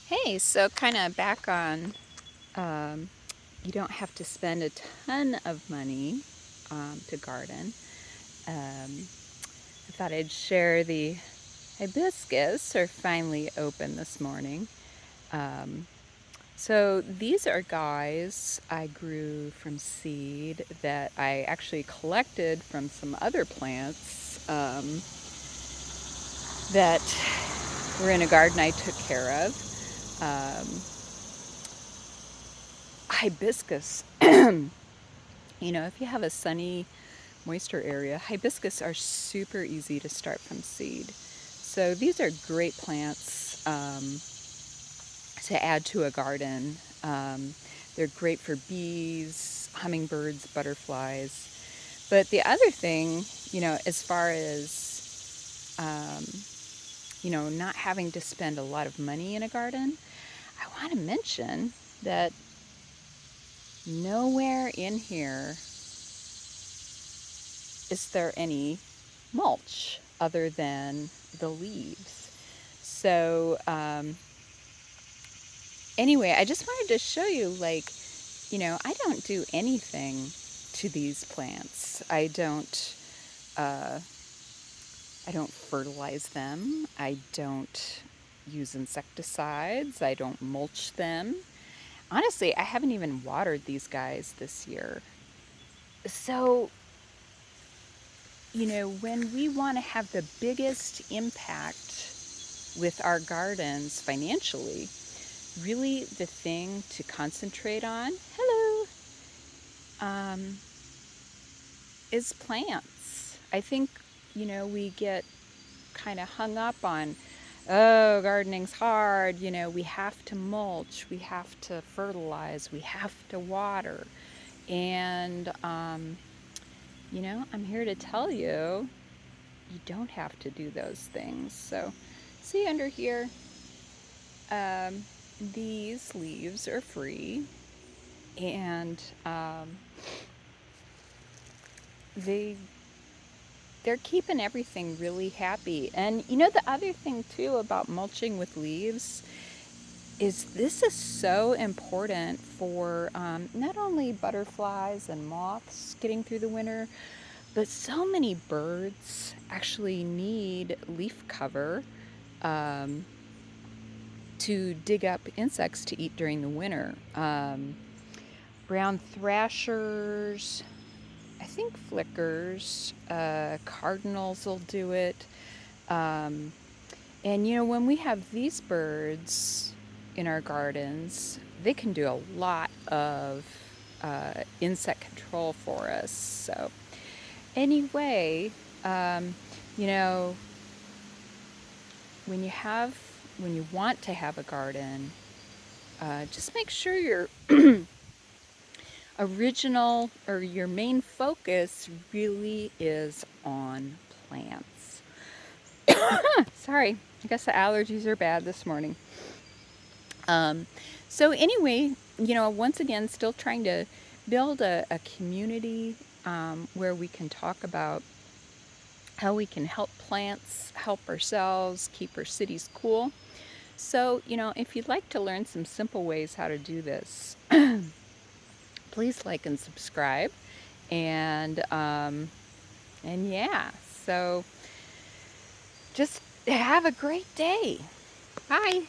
Hey, so kind of back on, you don't have to spend a ton of money to garden. I thought I'd share the hibiscus are finally open this morning. Um, so these are guys I grew from seed that I actually collected from some other plants that were in a garden I took care of. Um, Hibiscus. If you have a sunny, moisture area, hibiscus are super easy to start from seed. So these are great plants to add to a garden. They're great for bees, hummingbirds, butterflies. But the other thing, as far as, not having to spend a lot of money in a garden, I want to mention that nowhere in here is there any mulch other than the leaves. So, anyway, I just wanted to show you, I don't do anything to these plants. Uh, I don't fertilize them. I don't use insecticides. I don't mulch them. Honestly, I haven't even watered these guys this year. So, when we want to have the biggest impact with our gardens financially, really the thing to concentrate on, um, is plants. I think, we get kind of hung up on, oh, gardening's hard, we have to mulch, we have to fertilize, we have to water. And, I'm here to tell you, you don't have to do those things. So, see under here, um, these leaves are free, and they they're keeping everything really happy. And the other thing too about mulching with leaves is this is so important for not only butterflies and moths getting through the winter, but so many birds actually need leaf cover um, to dig up insects to eat during the winter. Brown thrashers, I think flickers, cardinals will do it. Um, and when we have these birds in our gardens, they can do a lot of insect control for us. So, anyway, um, you know, when you want to have a garden, just make sure your original or your main focus really is on plants. Sorry, I guess the allergies are bad this morning. Um, so anyway, once again, still trying to build a community where we can talk about how we can help plants, help ourselves, keep our cities cool. So, if you'd like to learn some simple ways how to do this, please like and subscribe. And yeah, so just have a great day. Bye.